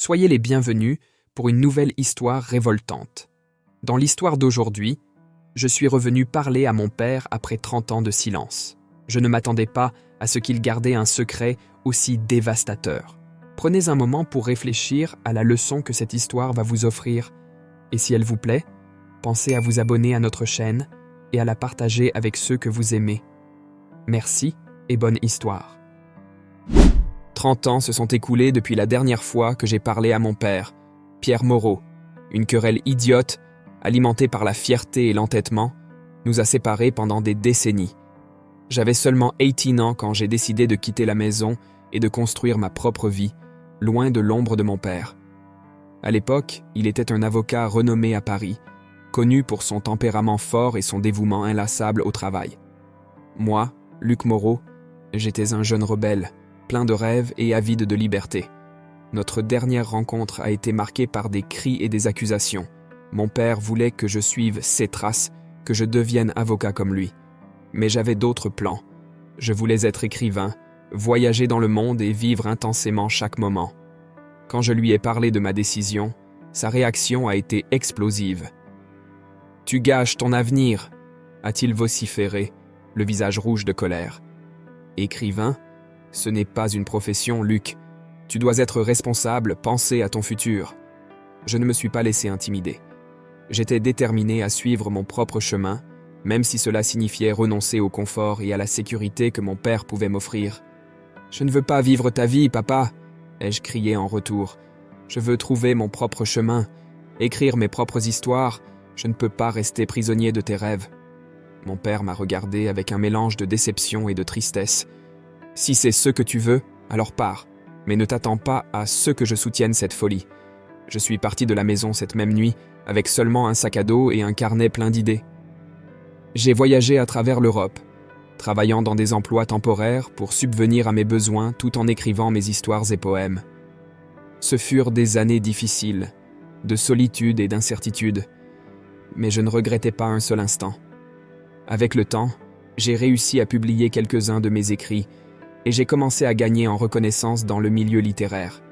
Soyez les bienvenus pour une nouvelle histoire révoltante. Dans l'histoire d'aujourd'hui, je suis revenu parler à mon père après 30 ans de silence. Je ne m'attendais pas à ce qu'il gardait un secret aussi dévastateur. Prenez un moment pour réfléchir à la leçon que cette histoire va vous offrir. Et si elle vous plaît, pensez à vous abonner à notre chaîne et à la partager avec ceux que vous aimez. Merci et bonne histoire. 30 ans se sont écoulés depuis la dernière fois que j'ai parlé à mon père, Pierre Moreau. Une querelle idiote, alimentée par la fierté et l'entêtement, nous a séparés pendant des décennies. J'avais seulement 18 ans quand j'ai décidé de quitter la maison et de construire ma propre vie, loin de l'ombre de mon père. À l'époque, il était un avocat renommé à Paris, connu pour son tempérament fort et son dévouement inlassable au travail. Moi, Luc Moreau, j'étais un jeune rebelle, plein de rêves et avide de liberté. Notre dernière rencontre a été marquée par des cris et des accusations. Mon père voulait que je suive ses traces, que je devienne avocat comme lui. Mais j'avais d'autres plans. Je voulais être écrivain, voyager dans le monde et vivre intensément chaque moment. Quand je lui ai parlé de ma décision, sa réaction a été explosive. « Tu gâches ton avenir !» a-t-il vociféré, le visage rouge de colère. « Écrivain ? Ce n'est pas une profession, Luc. Tu dois être responsable, penser à ton futur. » Je ne me suis pas laissé intimider. J'étais déterminé à suivre mon propre chemin, même si cela signifiait renoncer au confort et à la sécurité que mon père pouvait m'offrir. « Je ne veux pas vivre ta vie, papa !» ai-je crié en retour. « Je veux trouver mon propre chemin, écrire mes propres histoires. Je ne peux pas rester prisonnier de tes rêves. » Mon père m'a regardé avec un mélange de déception et de tristesse. « Si c'est ce que tu veux, alors pars, mais ne t'attends pas à ce que je soutienne cette folie. » Je suis parti de la maison cette même nuit, avec seulement un sac à dos et un carnet plein d'idées. J'ai voyagé à travers l'Europe, travaillant dans des emplois temporaires pour subvenir à mes besoins tout en écrivant mes histoires et poèmes. Ce furent des années difficiles, de solitude et d'incertitude, mais je ne regrettais pas un seul instant. Avec le temps, j'ai réussi à publier quelques-uns de mes écrits et j'ai commencé à gagner en reconnaissance dans le milieu littéraire.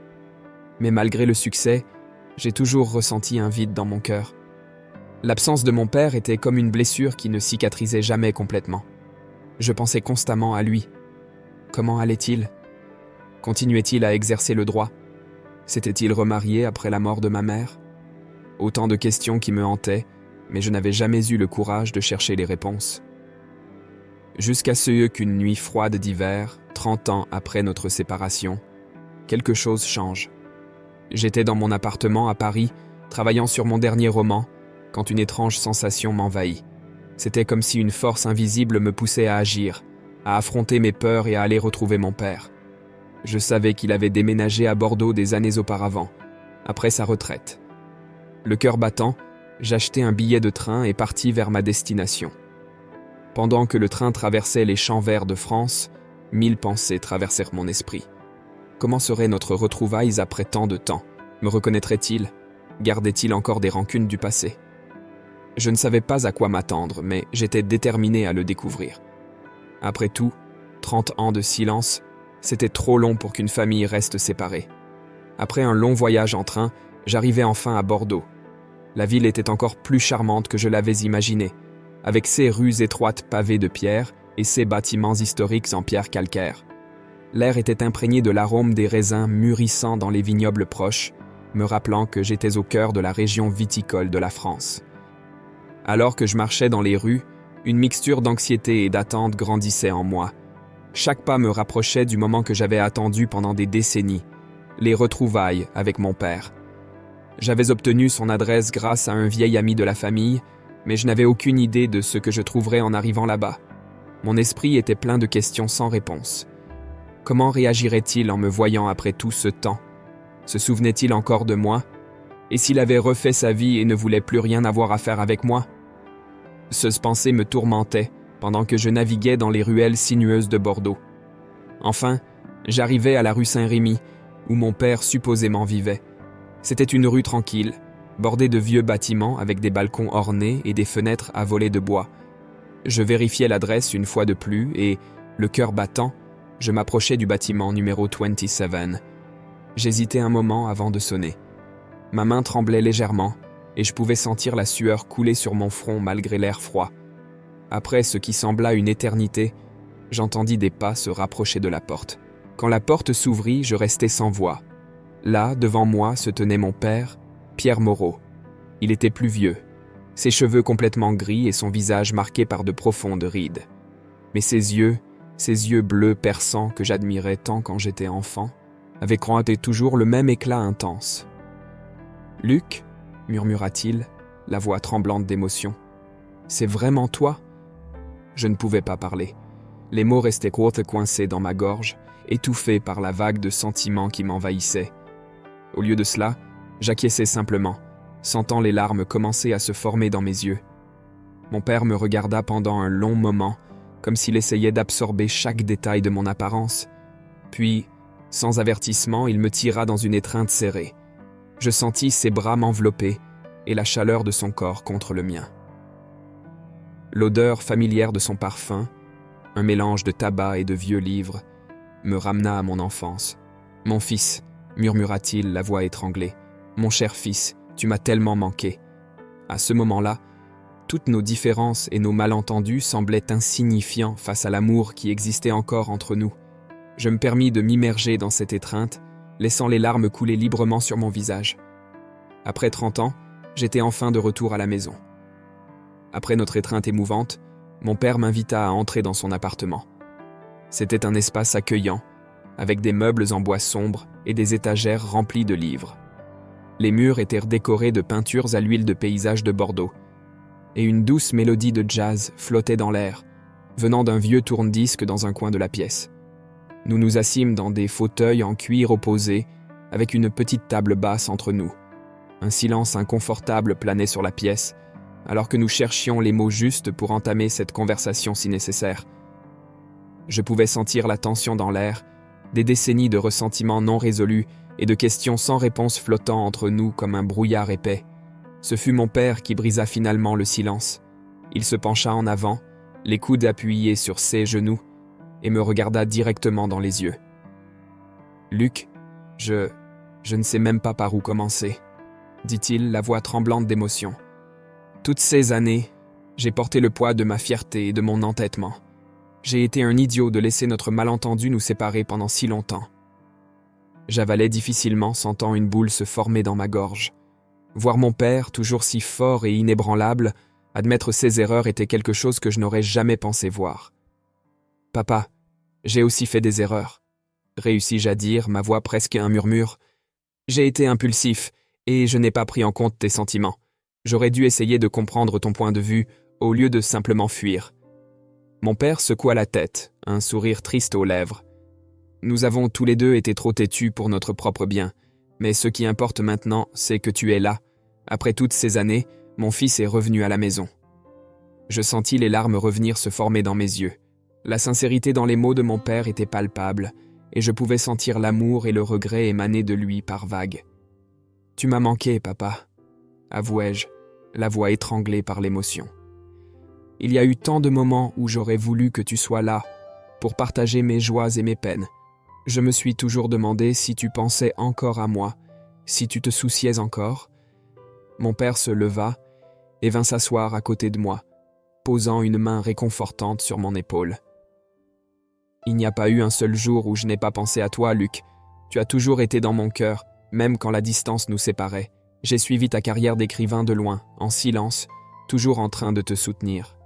Mais malgré le succès, j'ai toujours ressenti un vide dans mon cœur. L'absence de mon père était comme une blessure qui ne cicatrisait jamais complètement. Je pensais constamment à lui. Comment allait-il ? Continuait-il à exercer le droit ? S'était-il remarié après la mort de ma mère ? Autant de questions qui me hantaient, mais je n'avais jamais eu le courage de chercher les réponses. Jusqu'à ce qu'une nuit froide d'hiver, 30 ans après notre séparation, quelque chose change. J'étais dans mon appartement à Paris, travaillant sur mon dernier roman, quand une étrange sensation m'envahit. C'était comme si une force invisible me poussait à agir, à affronter mes peurs et à aller retrouver mon père. Je savais qu'il avait déménagé à Bordeaux des années auparavant, après sa retraite. Le cœur battant, j'achetai un billet de train et partis vers ma destination. Pendant que le train traversait les champs verts de France, 1000 pensées traversèrent mon esprit. Comment serait notre retrouvailles après tant de temps ? Me reconnaîtrait-il ? Gardait-il encore des rancunes du passé ? Je ne savais pas à quoi m'attendre, mais j'étais déterminé à le découvrir. Après tout, 30 ans de silence, c'était trop long pour qu'une famille reste séparée. Après un long voyage en train, j'arrivai enfin à Bordeaux. La ville était encore plus charmante que je l'avais imaginé, avec ses rues étroites pavées de pierre et ses bâtiments historiques en pierre calcaire. L'air était imprégné de l'arôme des raisins mûrissant dans les vignobles proches, me rappelant que j'étais au cœur de la région viticole de la France. Alors que je marchais dans les rues, une mixture d'anxiété et d'attente grandissait en moi. Chaque pas me rapprochait du moment que j'avais attendu pendant des décennies, les retrouvailles avec mon père. J'avais obtenu son adresse grâce à un vieil ami de la famille, mais je n'avais aucune idée de ce que je trouverais en arrivant là-bas. Mon esprit était plein de questions sans réponse. Comment réagirait-il en me voyant après tout ce temps ? Se souvenait-il encore de moi ? Et s'il avait refait sa vie et ne voulait plus rien avoir à faire avec moi ? Cette pensée me tourmentait pendant que je naviguais dans les ruelles sinueuses de Bordeaux. Enfin, j'arrivai à la rue Saint-Rémy, où mon père supposément vivait. C'était une rue tranquille, bordée de vieux bâtiments avec des balcons ornés et des fenêtres à volets de bois. Je vérifiai l'adresse une fois de plus et, le cœur battant, je m'approchai du bâtiment numéro 27. J'hésitais un moment avant de sonner. Ma main tremblait légèrement et je pouvais sentir la sueur couler sur mon front malgré l'air froid. Après ce qui sembla une éternité, j'entendis des pas se rapprocher de la porte. Quand la porte s'ouvrit, je restai sans voix. Là, devant moi, se tenait mon père, Pierre Moreau. Il était plus vieux, ses cheveux complètement gris et son visage marqué par de profondes rides. Mais ses yeux bleus perçants que j'admirais tant quand j'étais enfant, avaient croisé toujours le même éclat intense. « Luc » murmura-t-il, la voix tremblante d'émotion. « C'est vraiment toi ?» Je ne pouvais pas parler. Les mots restaient coincés dans ma gorge, étouffés par la vague de sentiments qui m'envahissait. Au lieu de cela, j'acquiesçais simplement, sentant les larmes commencer à se former dans mes yeux. Mon père me regarda pendant un long moment, comme s'il essayait d'absorber chaque détail de mon apparence. Puis, sans avertissement, il me tira dans une étreinte serrée. Je sentis ses bras m'envelopper et la chaleur de son corps contre le mien. L'odeur familière de son parfum, un mélange de tabac et de vieux livres, me ramena à mon enfance. « Mon fils » murmura-t-il, la voix étranglée. « Mon cher fils, tu m'as tellement manqué. » À ce moment-là, toutes nos différences et nos malentendus semblaient insignifiants face à l'amour qui existait encore entre nous. Je me permis de m'immerger dans cette étreinte, laissant les larmes couler librement sur mon visage. Après 30 ans, j'étais enfin de retour à la maison. Après notre étreinte émouvante, mon père m'invita à entrer dans son appartement. C'était un espace accueillant, avec des meubles en bois sombre et des étagères remplies de livres. Les murs étaient décorés de peintures à l'huile de paysages de Bordeaux, et une douce mélodie de jazz flottait dans l'air, venant d'un vieux tourne-disque dans un coin de la pièce. Nous nous assîmes dans des fauteuils en cuir opposés, avec une petite table basse entre nous. Un silence inconfortable planait sur la pièce, alors que nous cherchions les mots justes pour entamer cette conversation si nécessaire. Je pouvais sentir la tension dans l'air, des décennies de ressentiments non résolus et de questions sans réponse flottant entre nous comme un brouillard épais. Ce fut mon père qui brisa finalement le silence. Il se pencha en avant, les coudes appuyés sur ses genoux, et me regarda directement dans les yeux. « Luc, je ne sais même pas par où commencer, » dit-il, la voix tremblante d'émotion. « Toutes ces années, j'ai porté le poids de ma fierté et de mon entêtement. J'ai été un idiot de laisser notre malentendu nous séparer pendant si longtemps. » J'avalais difficilement, sentant une boule se former dans ma gorge. Voir mon père, toujours si fort et inébranlable, admettre ses erreurs était quelque chose que je n'aurais jamais pensé voir. « Papa, j'ai aussi fait des erreurs. » réussis-je à dire, ma voix presque un murmure. « J'ai été impulsif, et je n'ai pas pris en compte tes sentiments. J'aurais dû essayer de comprendre ton point de vue, au lieu de simplement fuir. » Mon père secoua la tête, un sourire triste aux lèvres. « Nous avons tous les deux été trop têtus pour notre propre bien, mais ce qui importe maintenant, c'est que tu es là. Après toutes ces années, mon fils est revenu à la maison. » Je sentis les larmes revenir se former dans mes yeux. La sincérité dans les mots de mon père était palpable, et je pouvais sentir l'amour et le regret émaner de lui par vagues. « Tu m'as manqué, papa, » avouai-je, la voix étranglée par l'émotion. « Il y a eu tant de moments où j'aurais voulu que tu sois là, pour partager mes joies et mes peines. Je me suis toujours demandé si tu pensais encore à moi, si tu te souciais encore. » Mon père se leva et vint s'asseoir à côté de moi, posant une main réconfortante sur mon épaule. « Il n'y a pas eu un seul jour où je n'ai pas pensé à toi, Luc. Tu as toujours été dans mon cœur, même quand la distance nous séparait. J'ai suivi ta carrière d'écrivain de loin, en silence, toujours en train de te soutenir. »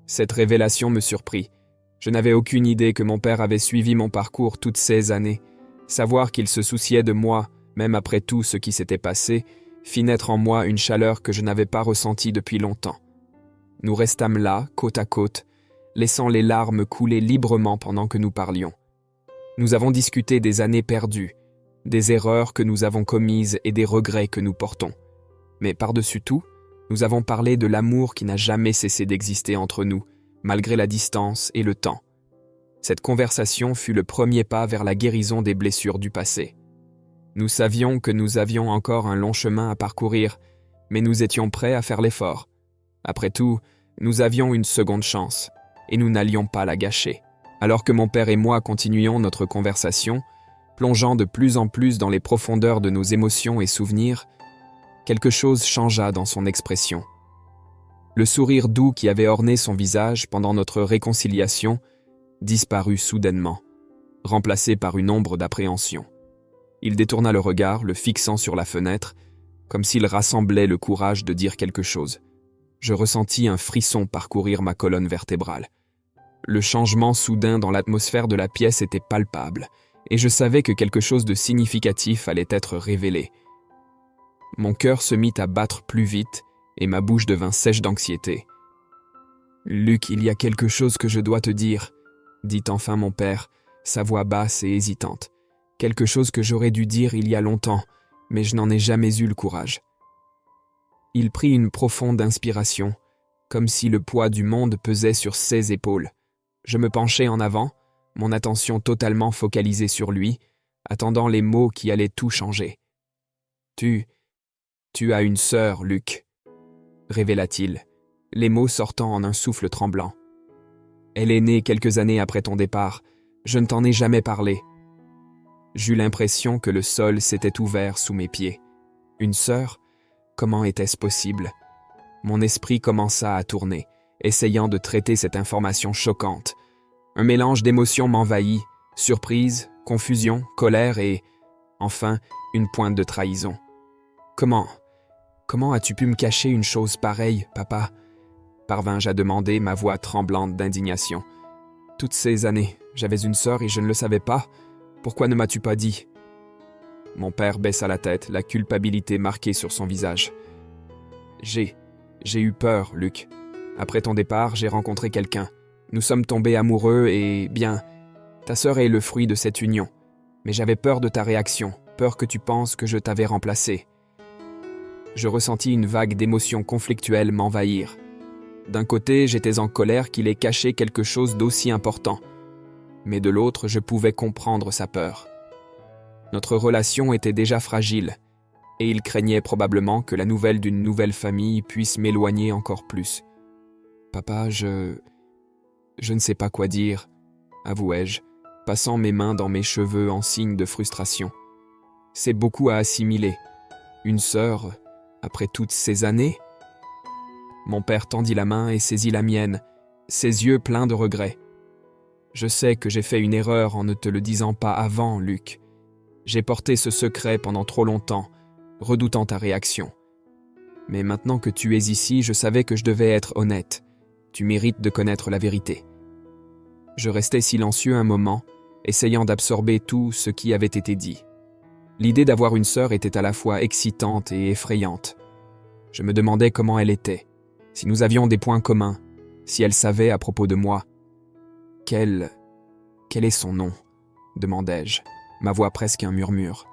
Cette révélation me surprit. Je n'avais aucune idée que mon père avait suivi mon parcours toutes ces années. Savoir qu'il se souciait de moi, même après tout ce qui s'était passé, fit naître en moi une chaleur que je n'avais pas ressentie depuis longtemps. Nous restâmes là, côte à côte, laissant les larmes couler librement pendant que nous parlions. Nous avons discuté des années perdues, des erreurs que nous avons commises et des regrets que nous portons. Mais par-dessus tout, nous avons parlé de l'amour qui n'a jamais cessé d'exister entre nous, malgré la distance et le temps. Cette conversation fut le premier pas vers la guérison des blessures du passé. Nous savions que nous avions encore un long chemin à parcourir, mais nous étions prêts à faire l'effort. Après tout, nous avions une seconde chance, et nous n'allions pas la gâcher. Alors que mon père et moi continuions notre conversation, Plongeant de plus en plus dans les profondeurs de nos émotions et souvenirs, quelque chose changea dans son expression. Le sourire doux qui avait orné son visage pendant notre réconciliation disparut soudainement, remplacé par une ombre d'appréhension. Il détourna le regard, le fixant sur la fenêtre, comme s'il rassemblait le courage de dire quelque chose. Je ressentis un frisson parcourir ma colonne vertébrale. Le changement soudain dans l'atmosphère de la pièce était palpable, et je savais que quelque chose de significatif allait être révélé. Mon cœur se mit à battre plus vite, et ma bouche devint sèche d'anxiété. « Luc, il y a quelque chose que je dois te dire, » dit enfin mon père, sa voix basse et hésitante. « Quelque chose que j'aurais dû dire il y a longtemps, mais je n'en ai jamais eu le courage. » Il prit une profonde inspiration, comme si le poids du monde pesait sur ses épaules. Je me penchai en avant, mon attention totalement focalisée sur lui, attendant les mots qui allaient tout changer. « Tu as une sœur, Luc, » révéla-t-il, les mots sortant en un souffle tremblant. « Elle est née quelques années après ton départ, je ne t'en ai jamais parlé. » J'eus l'impression que le sol s'était ouvert sous mes pieds. Une sœur? Comment était-ce possible? Mon esprit commença à tourner, essayant de traiter cette information choquante. Un mélange d'émotions m'envahit, surprise, confusion, colère et, enfin, une pointe de trahison. Comment as-tu pu me cacher une chose pareille, papa? Parvins-je à demander, ma voix tremblante d'indignation. Toutes ces années, j'avais une sœur et je ne le savais pas. Pourquoi ne m'as-tu pas dit? Mon père baissa la tête, la culpabilité marquée sur son visage. J'ai eu peur, Luc. Après ton départ, j'ai rencontré quelqu'un. Nous sommes tombés amoureux et, bien, ta sœur est le fruit de cette union. Mais j'avais peur de ta réaction, peur que tu penses que je t'avais remplacé. Je ressentis une vague d'émotions conflictuelles m'envahir. D'un côté, j'étais en colère qu'il ait caché quelque chose d'aussi important. Mais de l'autre, je pouvais comprendre sa peur. Notre relation était déjà fragile, et il craignait probablement que la nouvelle d'une nouvelle famille puisse m'éloigner encore plus. « Papa, je ne sais pas quoi dire, » avouai-je, passant mes mains dans mes cheveux en signe de frustration. C'est beaucoup à assimiler. Une sœur, après toutes ces années? Mon père tendit la main et saisit la mienne, ses yeux pleins de regret. Je sais que j'ai fait une erreur en ne te le disant pas avant, Luc. J'ai porté ce secret pendant trop longtemps, redoutant ta réaction. Mais maintenant que tu es ici, je savais que je devais être honnête. Tu mérites de connaître la vérité. Je restai silencieux un moment, essayant d'absorber tout ce qui avait été dit. L'idée d'avoir une sœur était à la fois excitante et effrayante. Je me demandais comment elle était, si nous avions des points communs, si elle savait à propos de moi. Quel est son nom? Demandai-je, ma voix presque un murmure.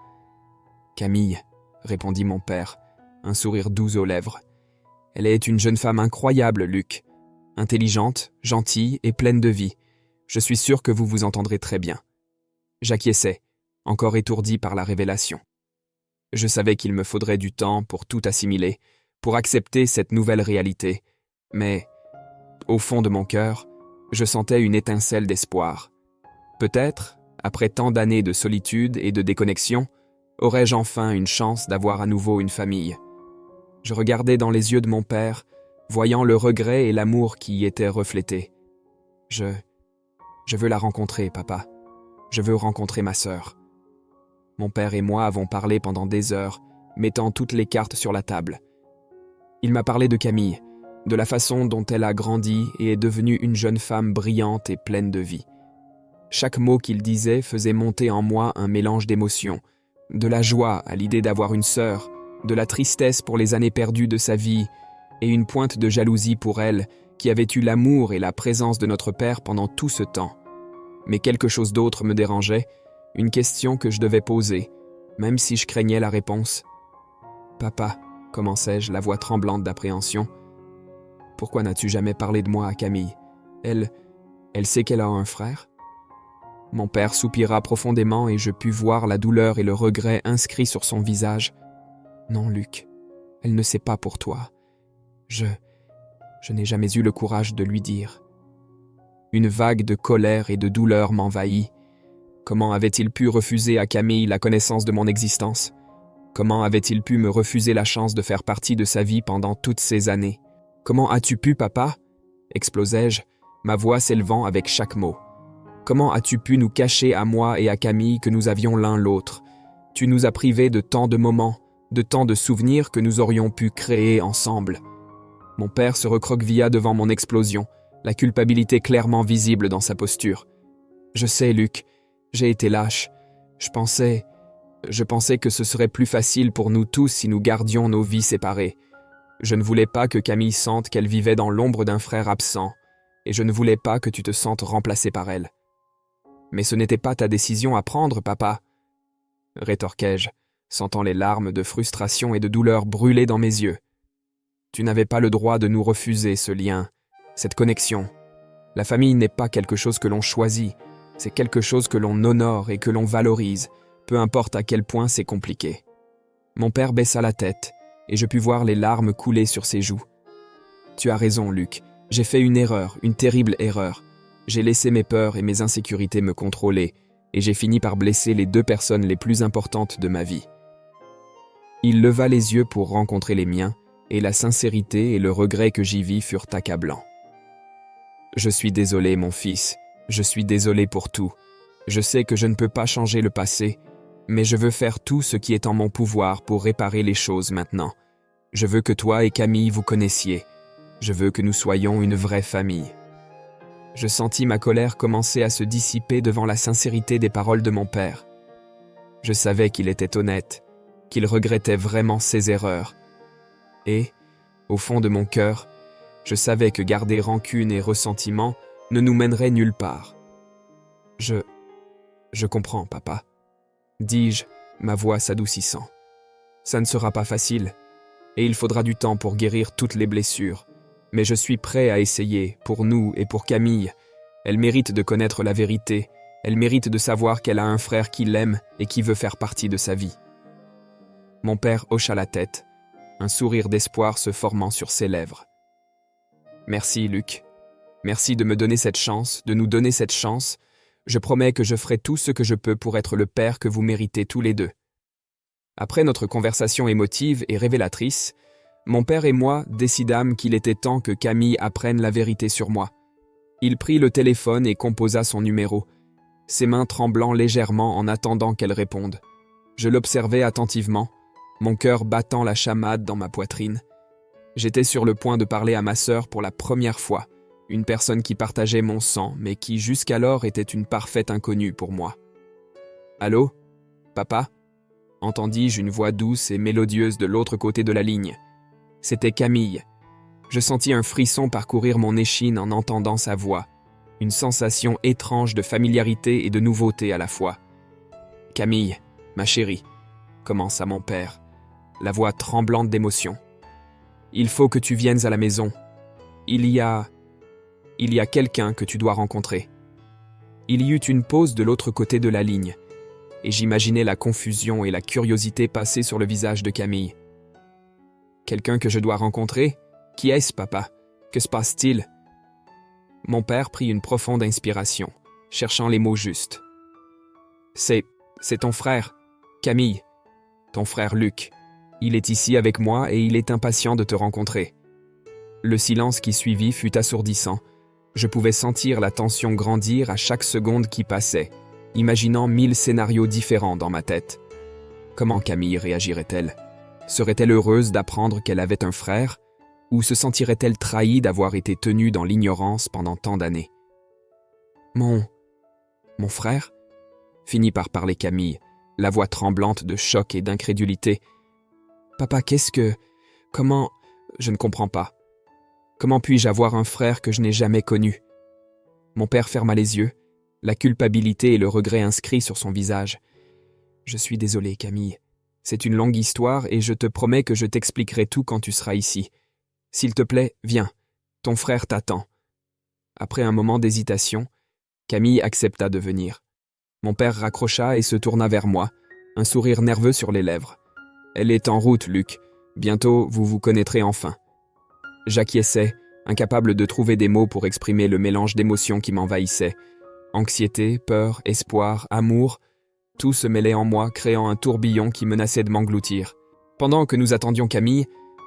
Camille, répondit mon père, un sourire doux aux lèvres. Elle est une jeune femme incroyable, Luc. Intelligente, gentille et pleine de vie. Je suis sûr que vous vous entendrez très bien. J'acquiesçai, encore étourdi par la révélation. Je savais qu'il me faudrait du temps pour tout assimiler, pour accepter cette nouvelle réalité, mais, au fond de mon cœur, je sentais une étincelle d'espoir. Peut-être, après tant d'années de solitude et de déconnexion, aurais-je enfin une chance d'avoir à nouveau une famille. Je regardais dans les yeux de mon père, voyant le regret et l'amour qui y étaient reflétés. Je veux la rencontrer, papa. Je veux rencontrer ma sœur. Mon père et moi avons parlé pendant des heures, mettant toutes les cartes sur la table. Il m'a parlé de Camille, de la façon dont elle a grandi et est devenue une jeune femme brillante et pleine de vie. Chaque mot qu'il disait faisait monter en moi un mélange d'émotions, de la joie à l'idée d'avoir une sœur, de la tristesse pour les années perdues de sa vie, et une pointe de jalousie pour elle, qui avait eu l'amour et la présence de notre père pendant tout ce temps. Mais quelque chose d'autre me dérangeait, une question que je devais poser, même si je craignais la réponse. « Papa, » commençai-je, la voix tremblante d'appréhension, « pourquoi n'as-tu jamais parlé de moi à Camille? Elle sait qu'elle a un frère? » Mon père soupira profondément et je pus voir la douleur et le regret inscrits sur son visage. « Non, Luc, elle ne sait pas pour toi. Je n'ai jamais eu le courage de lui dire. » Une vague de colère et de douleur m'envahit. Comment avait-il pu refuser à Camille la connaissance de mon existence? Comment avait-il pu me refuser la chance de faire partie de sa vie pendant toutes ces années? Comment as-tu pu, papa? Explosai-je, ma voix s'élevant avec chaque mot. Comment as-tu pu nous cacher à moi et à Camille que nous avions l'un l'autre? Tu nous as privés de tant de moments, de tant de souvenirs que nous aurions pu créer ensemble. Mon père se recroquevilla devant mon explosion, la culpabilité clairement visible dans sa posture. Je sais, Luc, j'ai été lâche. Je pensais que ce serait plus facile pour nous tous si nous gardions nos vies séparées. Je ne voulais pas que Camille sente qu'elle vivait dans l'ombre d'un frère absent, et je ne voulais pas que tu te sentes remplacé par elle. Mais ce n'était pas ta décision à prendre, papa, rétorquai-je, sentant les larmes de frustration et de douleur brûler dans mes yeux. Tu n'avais pas le droit de nous refuser ce lien, cette connexion. La famille n'est pas quelque chose que l'on choisit, c'est quelque chose que l'on honore et que l'on valorise, peu importe à quel point c'est compliqué. Mon père baissa la tête, et je pus voir les larmes couler sur ses joues. Tu as raison, Luc, j'ai fait une erreur, une terrible erreur. J'ai laissé mes peurs et mes insécurités me contrôler, et j'ai fini par blesser les deux personnes les plus importantes de ma vie. Il leva les yeux pour rencontrer les miens, et la sincérité et le regret que j'y vis furent accablants. Je suis désolé, mon fils, je suis désolé pour tout. Je sais que je ne peux pas changer le passé, mais je veux faire tout ce qui est en mon pouvoir pour réparer les choses maintenant. Je veux que toi et Camille vous connaissiez. Je veux que nous soyons une vraie famille. Je sentis ma colère commencer à se dissiper devant la sincérité des paroles de mon père. Je savais qu'il était honnête, qu'il regrettait vraiment ses erreurs. Et, au fond de mon cœur, je savais que garder rancune et ressentiment ne nous mènerait nulle part. Je comprends, papa, dis-je, ma voix s'adoucissant. Ça ne sera pas facile, et il faudra du temps pour guérir toutes les blessures. Mais je suis prêt à essayer, pour nous et pour Camille. Elle mérite de connaître la vérité, elle mérite de savoir qu'elle a un frère qui l'aime et qui veut faire partie de sa vie. Mon père hocha la tête, un sourire d'espoir se formant sur ses lèvres. Merci, Luc. Merci de me donner cette chance, de nous donner cette chance. Je promets que je ferai tout ce que je peux pour être le père que vous méritez tous les deux. Après notre conversation émotive et révélatrice, mon père et moi décidâmes qu'il était temps que Camille apprenne la vérité sur moi. Il prit le téléphone et composa son numéro, ses mains tremblant légèrement en attendant qu'elle réponde. Je l'observais attentivement, mon cœur battant la chamade dans ma poitrine. J'étais sur le point de parler à ma sœur pour la première fois, une personne qui partageait mon sang, mais qui jusqu'alors était une parfaite inconnue pour moi. « Allô, papa ?» entendis-je une voix douce et mélodieuse de l'autre côté de la ligne. C'était Camille. Je sentis un frisson parcourir mon échine en entendant sa voix, une sensation étrange de familiarité et de nouveauté à la fois. « Camille, ma chérie », commença mon père, la voix tremblante d'émotion. « Il faut que tu viennes à la maison. Il y a quelqu'un que tu dois rencontrer. » Il y eut une pause de l'autre côté de la ligne, et j'imaginais la confusion et la curiosité passer sur le visage de Camille. « Quelqu'un que je dois rencontrer? Qui est-ce, papa? Que se passe-t-il? » Mon père prit une profonde inspiration, cherchant les mots justes. « C'est ton frère, Camille, ton frère Luc. Il est ici avec moi et il est impatient de te rencontrer. » Le silence qui suivit fut assourdissant. Je pouvais sentir la tension grandir à chaque seconde qui passait, imaginant 1000 scénarios différents dans ma tête. Comment Camille réagirait-elle? Serait-elle heureuse d'apprendre qu'elle avait un frère? Ou se sentirait-elle trahie d'avoir été tenue dans l'ignorance pendant tant d'années? Mon frère? Finit par parler Camille, la voix tremblante de choc et d'incrédulité. Papa, comment... Je ne comprends pas. Comment puis-je avoir un frère que je n'ai jamais connu? Mon père ferma les yeux, la culpabilité et le regret inscrits sur son visage. Je suis désolé, Camille. C'est une longue histoire et je te promets que je t'expliquerai tout quand tu seras ici. S'il te plaît, viens. Ton frère t'attend. Après un moment d'hésitation, Camille accepta de venir. Mon père raccrocha et se tourna vers moi, un sourire nerveux sur les lèvres. Elle est en route, Luc. Bientôt, vous vous connaîtrez enfin. J'acquiesçais, incapable de trouver des mots pour exprimer le mélange d'émotions qui m'envahissait. Anxiété, peur, espoir, amour, tout se mêlait en moi, créant un tourbillon qui menaçait de m'engloutir. Pendant que nous attendions Camille,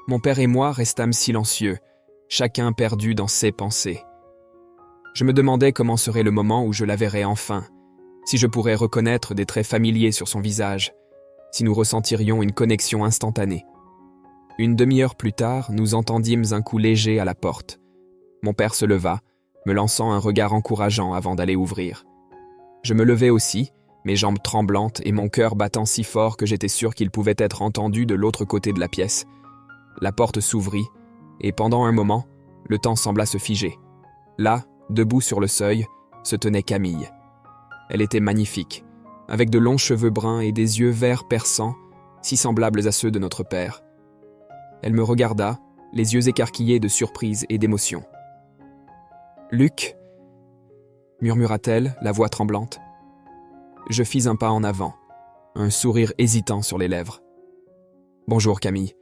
mon père et moi restâmes silencieux, chacun perdu dans ses pensées. Je me demandais comment serait le moment où je la verrais enfin, si je pourrais reconnaître des traits familiers sur son visage, si nous ressentirions une connexion instantanée. Une demi-heure plus tard, nous entendîmes un coup léger à la porte. Mon père se leva, me lançant un regard encourageant avant d'aller ouvrir. Je me levai aussi, mes jambes tremblantes et mon cœur battant si fort que j'étais sûr qu'il pouvait être entendu de l'autre côté de la pièce. La porte s'ouvrit, et pendant un moment, le temps sembla se figer. Là, debout sur le seuil, se tenait Camille. Elle était magnifique, avec de longs cheveux bruns et des yeux verts perçants, si semblables à ceux de notre père. Elle me regarda, les yeux écarquillés de surprise et d'émotion. « Luc » murmura-t-elle, la voix tremblante. Je fis un pas en avant, un sourire hésitant sur les lèvres. « Bonjour Camille,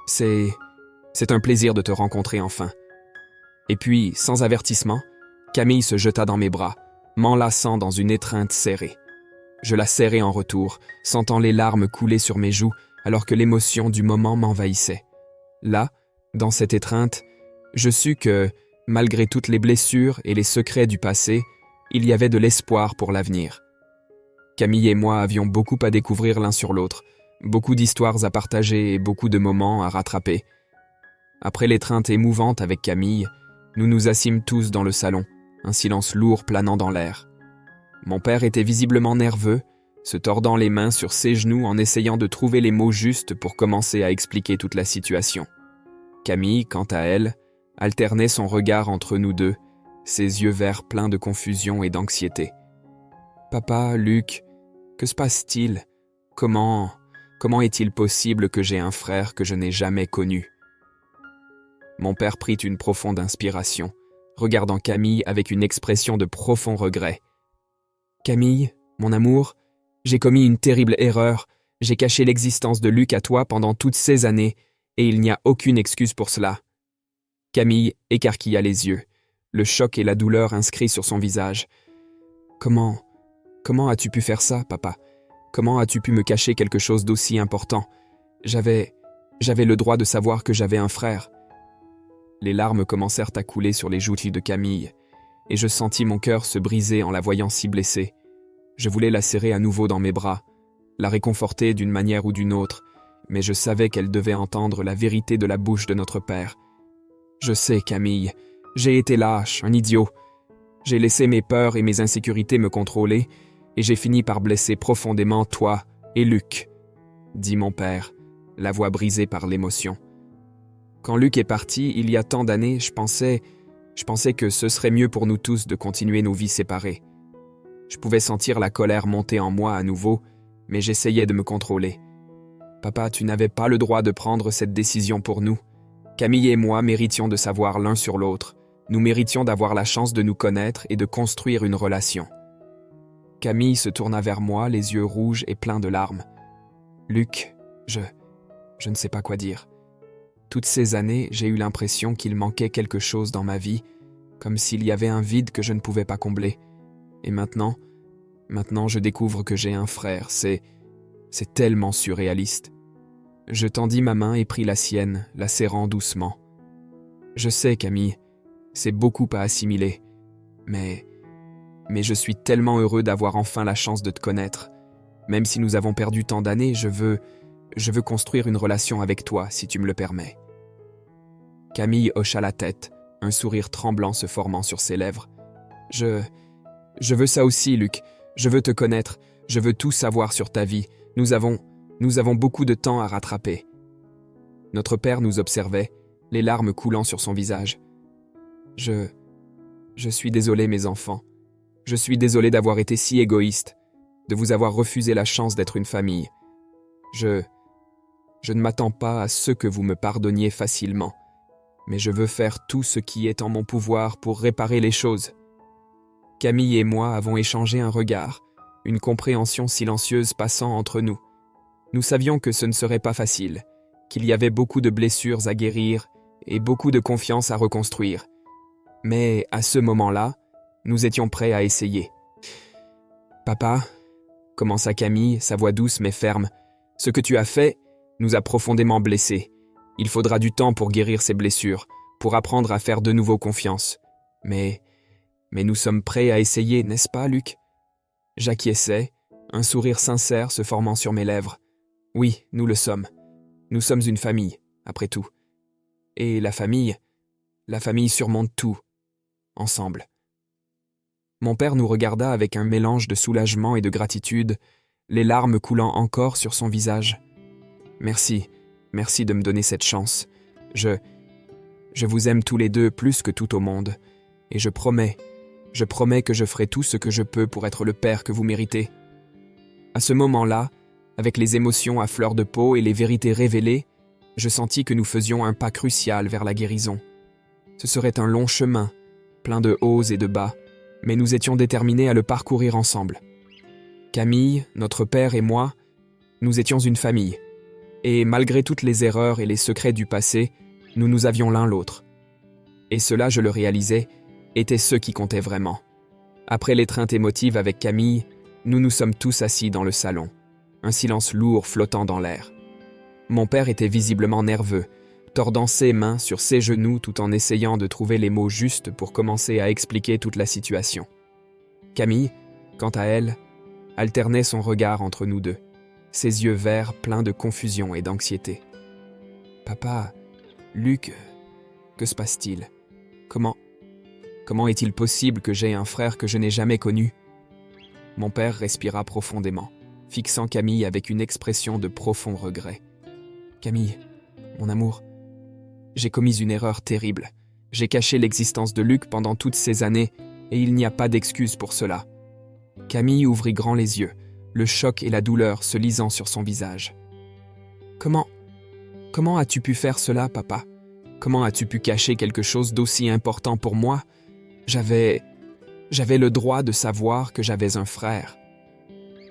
c'est un plaisir de te rencontrer enfin. » Et puis, sans avertissement, Camille se jeta dans mes bras, m'enlaçant dans une étreinte serrée. Je la serrai en retour, sentant les larmes couler sur mes joues alors que l'émotion du moment m'envahissait. Là, dans cette étreinte, je sus que, malgré toutes les blessures et les secrets du passé, il y avait de l'espoir pour l'avenir. Camille et moi avions beaucoup à découvrir l'un sur l'autre, beaucoup d'histoires à partager et beaucoup de moments à rattraper. Après l'étreinte émouvante avec Camille, nous nous assîmes tous dans le salon, un silence lourd planant dans l'air. Mon père était visiblement nerveux, se tordant les mains sur ses genoux en essayant de trouver les mots justes pour commencer à expliquer toute la situation. Camille, quant à elle, alternait son regard entre nous deux, ses yeux verts pleins de confusion et d'anxiété. « Papa, Luc, que se passe-t-il? Comment est-il possible que j'ai un frère que je n'ai jamais connu ?» Mon père prit une profonde inspiration, regardant Camille avec une expression de profond regret. « Camille, mon amour, j'ai commis une terrible erreur. J'ai caché l'existence de Luc à toi pendant toutes ces années, et il n'y a aucune excuse pour cela. » Camille écarquilla les yeux, le choc et la douleur inscrits sur son visage. « Comment as-tu pu faire ça, papa? Comment as-tu pu me cacher quelque chose d'aussi important? J'avais le droit de savoir que j'avais un frère. » Les larmes commencèrent à couler sur les joues de Camille, et je sentis mon cœur se briser en la voyant si blessée. Je voulais la serrer à nouveau dans mes bras, la réconforter d'une manière ou d'une autre, mais je savais qu'elle devait entendre la vérité de la bouche de notre père. Je sais, Camille, j'ai été lâche, un idiot. J'ai laissé mes peurs et mes insécurités me contrôler, et j'ai fini par blesser profondément toi et Luc, dit mon père, la voix brisée par l'émotion. Quand Luc est parti, il y a tant d'années, je pensais que ce serait mieux pour nous tous de continuer nos vies séparées. Je pouvais sentir la colère monter en moi à nouveau, mais j'essayais de me contrôler. Papa, tu n'avais pas le droit de prendre cette décision pour nous. Camille et moi méritions de savoir l'un sur l'autre. Nous méritions d'avoir la chance de nous connaître et de construire une relation. Camille se tourna vers moi, les yeux rouges et pleins de larmes. Luc, je ne sais pas quoi dire. Toutes ces années, j'ai eu l'impression qu'il manquait quelque chose dans ma vie, comme s'il y avait un vide que je ne pouvais pas combler. Et maintenant, je découvre que j'ai un frère. C'est tellement surréaliste. Je tendis ma main et pris la sienne, la serrant doucement. Je sais, Camille, c'est beaucoup à assimiler, mais je suis tellement heureux d'avoir enfin la chance de te connaître. Même si nous avons perdu tant d'années, je veux construire une relation avec toi, si tu me le permets. Camille hocha la tête, un sourire tremblant se formant sur ses lèvres. Je veux ça aussi, Luc. Je veux te connaître. Je veux tout savoir sur ta vie. Nous avons beaucoup de temps à rattraper. Notre père nous observait, les larmes coulant sur son visage. Je suis désolé, mes enfants. Je suis désolé d'avoir été si égoïste, de vous avoir refusé la chance d'être une famille. Je ne m'attends pas à ce que vous me pardonniez facilement, mais je veux faire tout ce qui est en mon pouvoir pour réparer les choses. Camille et moi avons échangé un regard, une compréhension silencieuse passant entre nous. Nous savions que ce ne serait pas facile, qu'il y avait beaucoup de blessures à guérir et beaucoup de confiance à reconstruire. Mais à ce moment-là, nous étions prêts à essayer. Papa, commença Camille, sa voix douce mais ferme, ce que tu as fait nous a profondément blessés. Il faudra du temps pour guérir ces blessures, pour apprendre à faire de nouveau confiance. Mais nous sommes prêts à essayer, n'est-ce pas, Luc? J'acquiesçai, un sourire sincère se formant sur mes lèvres. Oui, nous le sommes. Nous sommes une famille, après tout. Et la famille surmonte tout, ensemble. Mon père nous regarda avec un mélange de soulagement et de gratitude, les larmes coulant encore sur son visage. Merci de me donner cette chance. Je vous aime tous les deux plus que tout au monde, et je promets que je ferai tout ce que je peux pour être le père que vous méritez. À ce moment-là, avec les émotions à fleur de peau et les vérités révélées, je sentis que nous faisions un pas crucial vers la guérison. Ce serait un long chemin, plein de hauts et de bas, mais nous étions déterminés à le parcourir ensemble. Camille, notre père et moi, nous étions une famille. Et malgré toutes les erreurs et les secrets du passé, nous avions l'un l'autre. Et cela, je le réalisais, était ce qui comptait vraiment. Après l'étreinte émotive avec Camille, nous nous sommes tous assis dans le salon, un silence lourd flottant dans l'air. Mon père était visiblement nerveux, tordant ses mains sur ses genoux tout en essayant de trouver les mots justes pour commencer à expliquer toute la situation. Camille, quant à elle, alternait son regard entre nous deux, ses yeux verts pleins de confusion et d'anxiété. « Papa, Luc, que se passe-t-il? Comment est-il possible que j'aie un frère que je n'ai jamais connu ?» Mon père respira profondément, fixant Camille avec une expression de profond regret. « Camille, mon amour, j'ai commis une erreur terrible. J'ai caché l'existence de Luc pendant toutes ces années et il n'y a pas d'excuse pour cela. » Camille ouvrit grand les yeux, le choc et la douleur se lisant sur son visage. « Comment as-tu pu faire cela, papa? Comment as-tu pu cacher quelque chose d'aussi important pour moi? J'avais le droit de savoir que j'avais un frère. »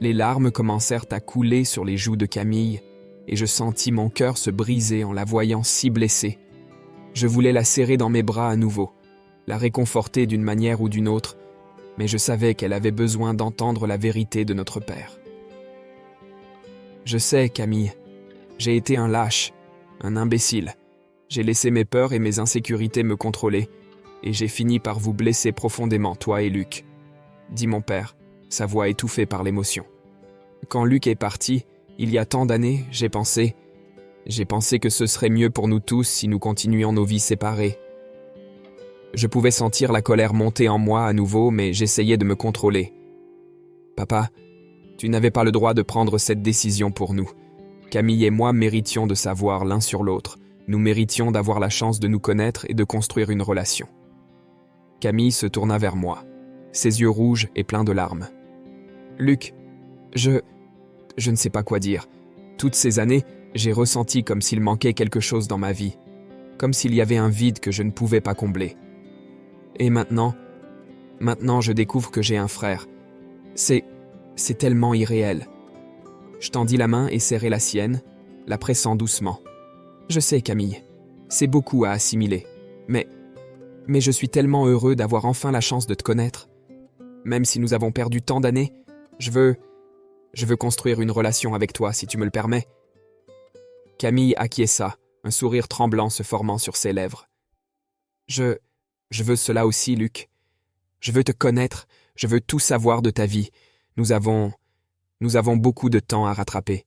Les larmes commencèrent à couler sur les joues de Camille et je sentis mon cœur se briser en la voyant si blessée. Je voulais la serrer dans mes bras à nouveau, la réconforter d'une manière ou d'une autre, mais je savais qu'elle avait besoin d'entendre la vérité de notre père. « Je sais, Camille, j'ai été un lâche, un imbécile. J'ai laissé mes peurs et mes insécurités me contrôler, et j'ai fini par vous blesser profondément, toi et Luc, » dit mon père, sa voix étouffée par l'émotion. Quand Luc est parti, il y a tant d'années, j'ai pensé que ce serait mieux pour nous tous si nous continuions nos vies séparées. Je pouvais sentir la colère monter en moi à nouveau, mais j'essayais de me contrôler. Papa, tu n'avais pas le droit de prendre cette décision pour nous. Camille et moi méritions de savoir l'un sur l'autre. Nous méritions d'avoir la chance de nous connaître et de construire une relation. Camille se tourna vers moi, ses yeux rouges et pleins de larmes. Luc, je ne sais pas quoi dire. Toutes ces années, j'ai ressenti comme s'il manquait quelque chose dans ma vie, comme s'il y avait un vide que je ne pouvais pas combler. Et maintenant, je découvre que j'ai un frère. C'est tellement irréel. Je tendis la main et serrai la sienne, la pressant doucement. Je sais, Camille, c'est beaucoup à assimiler, mais je suis tellement heureux d'avoir enfin la chance de te connaître. Même si nous avons perdu tant d'années, je veux construire une relation avec toi, si tu me le permets. Camille acquiesça, un sourire tremblant se formant sur ses lèvres. Je veux cela aussi, Luc. Je veux te connaître, je veux tout savoir de ta vie. Nous avons beaucoup de temps à rattraper.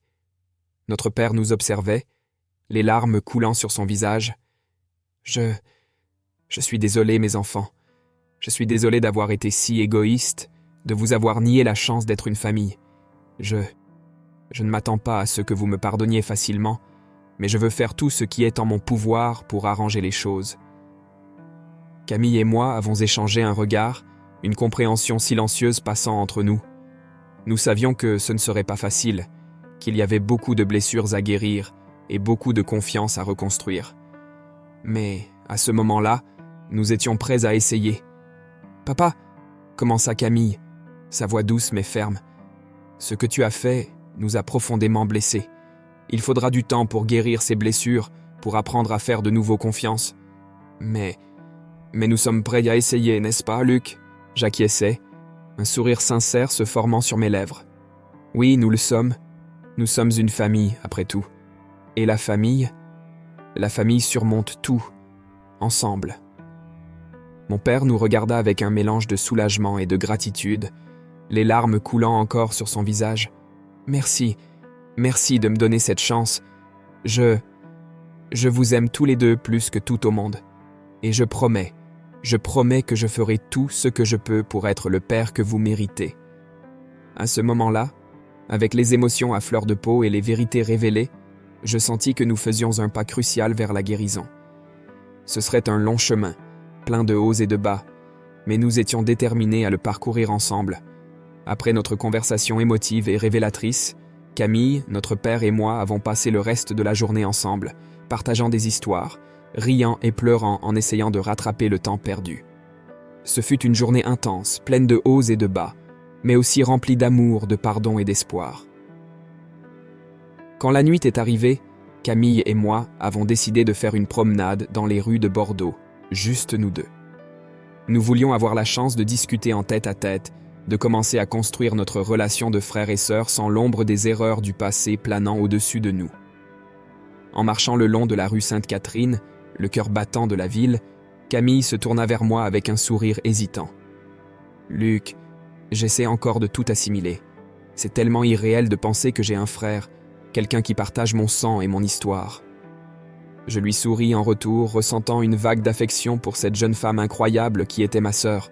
Notre père nous observait, les larmes coulant sur son visage. Je suis désolé, mes enfants. Je suis désolé d'avoir été si égoïste, de vous avoir nié la chance d'être une famille. Je ne m'attends pas à ce que vous me pardonniez facilement, mais je veux faire tout ce qui est en mon pouvoir pour arranger les choses. Camille et moi avons échangé un regard, une compréhension silencieuse passant entre nous. Nous savions que ce ne serait pas facile, qu'il y avait beaucoup de blessures à guérir et beaucoup de confiance à reconstruire. Mais, à ce moment-là, nous étions prêts à essayer. « Papa » commença Camille, sa voix douce mais ferme. « Ce que tu as fait nous a profondément blessés. Il faudra du temps pour guérir ces blessures, pour apprendre à faire de nouveau confiance. Mais nous sommes prêts à essayer, n'est-ce pas, Luc ?» J'acquiesçai, un sourire sincère se formant sur mes lèvres. Oui, nous le sommes. Nous sommes une famille, après tout. Et la famille surmonte tout, ensemble. Mon père nous regarda avec un mélange de soulagement et de gratitude, les larmes coulant encore sur son visage. Merci, merci de me donner cette chance. Je vous aime tous les deux plus que tout au monde. Et je promets que je ferai tout ce que je peux pour être le père que vous méritez. À ce moment-là, avec les émotions à fleur de peau et les vérités révélées, je sentis que nous faisions un pas crucial vers la guérison. Ce serait un long chemin, plein de hauts et de bas, mais nous étions déterminés à le parcourir ensemble. Après notre conversation émotive et révélatrice, Camille, notre père et moi avons passé le reste de la journée ensemble, partageant des histoires, riant et pleurant en essayant de rattraper le temps perdu. Ce fut une journée intense, pleine de hauts et de bas, mais aussi remplie d'amour, de pardon et d'espoir. Quand la nuit est arrivée, Camille et moi avons décidé de faire une promenade dans les rues de Bordeaux, juste nous deux. Nous voulions avoir la chance de discuter en tête-à-tête, de commencer à construire notre relation de frères et sœurs sans l'ombre des erreurs du passé planant au-dessus de nous. En marchant le long de la rue Sainte-Catherine, le cœur battant de la ville, Camille se tourna vers moi avec un sourire hésitant. « Luc, j'essaie encore de tout assimiler. C'est tellement irréel de penser que j'ai un frère, quelqu'un qui partage mon sang et mon histoire. » Je lui souris en retour, ressentant une vague d'affection pour cette jeune femme incroyable qui était ma sœur.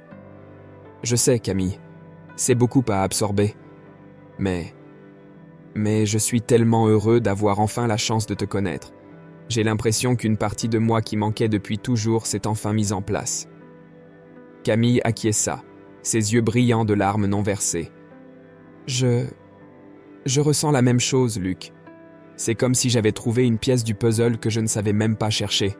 « Je sais, Camille, c'est beaucoup à absorber. Mais je suis tellement heureux d'avoir enfin la chance de te connaître. J'ai l'impression qu'une partie de moi qui manquait depuis toujours s'est enfin mise en place. » Camille acquiesça, ses yeux brillants de larmes non versées. « Je ressens la même chose, Luc. C'est comme si j'avais trouvé une pièce du puzzle que je ne savais même pas chercher. »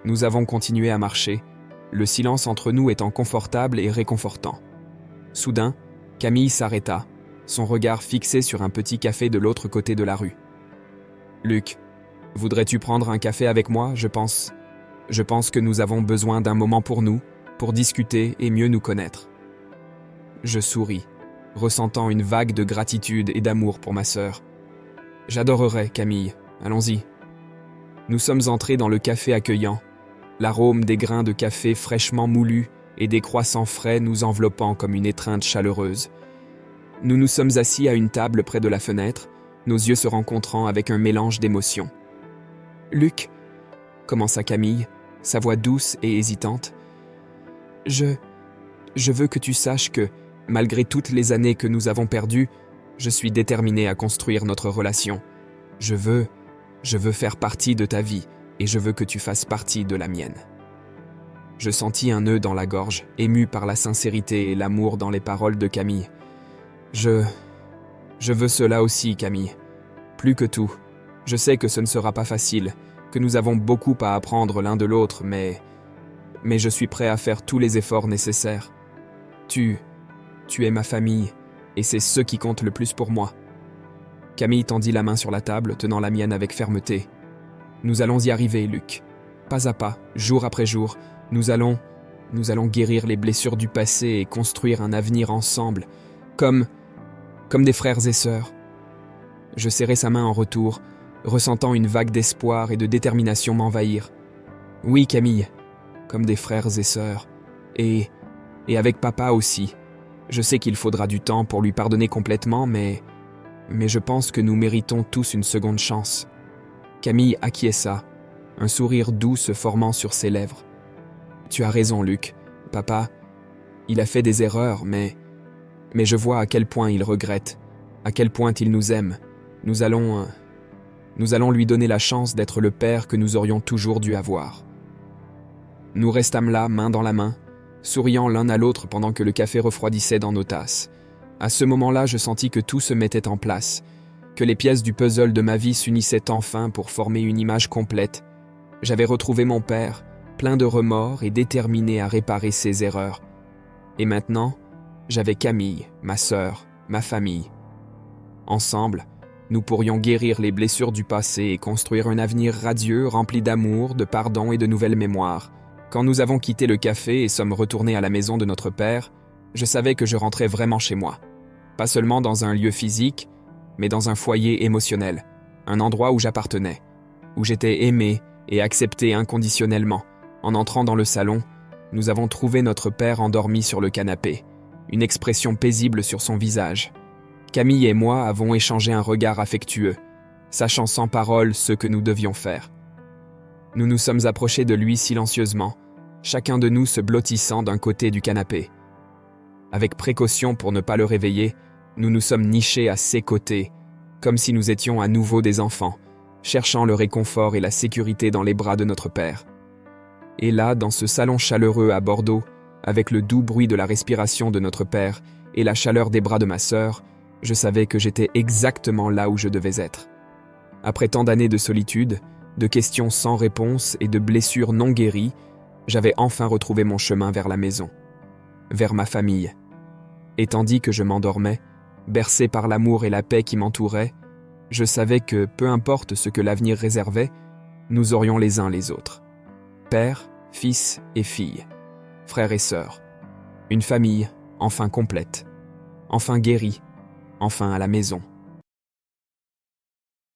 Nous avons continué à marcher, le silence entre nous étant confortable et réconfortant. Soudain, Camille s'arrêta, son regard fixé sur un petit café de l'autre côté de la rue. « Luc, voudrais-tu prendre un café avec moi, je pense que nous avons besoin d'un moment pour nous, pour discuter et mieux nous connaître. » Je souris, ressentant une vague de gratitude et d'amour pour ma sœur. « J'adorerais, Camille, allons-y. » Nous sommes entrés dans le café accueillant, l'arôme des grains de café fraîchement moulus et des croissants frais nous enveloppant comme une étreinte chaleureuse. Nous nous sommes assis à une table près de la fenêtre, nos yeux se rencontrant avec un mélange d'émotions. « Luc, » commença Camille, sa voix douce et hésitante, « je veux que tu saches que, malgré toutes les années que nous avons perdues, je suis déterminé à construire notre relation. Je veux faire partie de ta vie et je veux que tu fasses partie de la mienne. » Je sentis un nœud dans la gorge, ému par la sincérité et l'amour dans les paroles de Camille. Je veux cela aussi, Camille. Plus que tout. Je sais que ce ne sera pas facile, que nous avons beaucoup à apprendre l'un de l'autre, mais je suis prêt à faire tous les efforts nécessaires. Tu es ma famille, et c'est ce qui compte le plus pour moi. Camille tendit la main sur la table, tenant la mienne avec fermeté. Nous allons y arriver, Luc. Pas à pas, jour après jour, nous allons guérir les blessures du passé et construire un avenir ensemble, comme des frères et sœurs. Je serrai sa main en retour, ressentant une vague d'espoir et de détermination m'envahir. Oui, Camille, comme des frères et sœurs. Et avec papa aussi. Je sais qu'il faudra du temps pour lui pardonner complètement, mais je pense que nous méritons tous une seconde chance. Camille acquiesça, un sourire doux se formant sur ses lèvres. Tu as raison, Luc. Papa, il a fait des erreurs, mais je vois à quel point il regrette, à quel point il nous aime. Nous allons lui donner la chance d'être le père que nous aurions toujours dû avoir. Nous restâmes là, main dans la main, souriant l'un à l'autre pendant que le café refroidissait dans nos tasses. À ce moment-là, je sentis que tout se mettait en place, que les pièces du puzzle de ma vie s'unissaient enfin pour former une image complète. J'avais retrouvé mon père, plein de remords et déterminé à réparer ses erreurs. Et maintenant, j'avais Camille, ma sœur, ma famille. Ensemble, nous pourrions guérir les blessures du passé et construire un avenir radieux rempli d'amour, de pardon et de nouvelles mémoires. Quand nous avons quitté le café et sommes retournés à la maison de notre père, Je savais que je rentrais vraiment chez moi. Pas seulement dans un lieu physique, mais dans un foyer émotionnel, un endroit où j'appartenais, où j'étais aimé et accepté inconditionnellement. En entrant dans le salon, nous avons trouvé notre père endormi sur le canapé, une expression paisible sur son visage. Camille et moi avons échangé un regard affectueux, sachant sans parole ce que nous devions faire. Nous nous sommes approchés de lui silencieusement, chacun de nous se blottissant d'un côté du canapé. Avec précaution pour ne pas le réveiller, nous nous sommes nichés à ses côtés, comme si nous étions à nouveau des enfants, cherchant le réconfort et la sécurité dans les bras de notre père. Et là, dans ce salon chaleureux à Bordeaux, avec le doux bruit de la respiration de notre père et la chaleur des bras de ma sœur, je savais que j'étais exactement là où je devais être. Après tant d'années de solitude, de questions sans réponse et de blessures non guéries, j'avais enfin retrouvé mon chemin vers la maison, vers ma famille. Et tandis que je m'endormais, bercé par l'amour et la paix qui m'entouraient, je savais que, peu importe ce que l'avenir réservait, nous aurions les uns les autres. Père, fils et fille, frères et sœurs. Une famille, enfin complète, enfin guérie, enfin à la maison.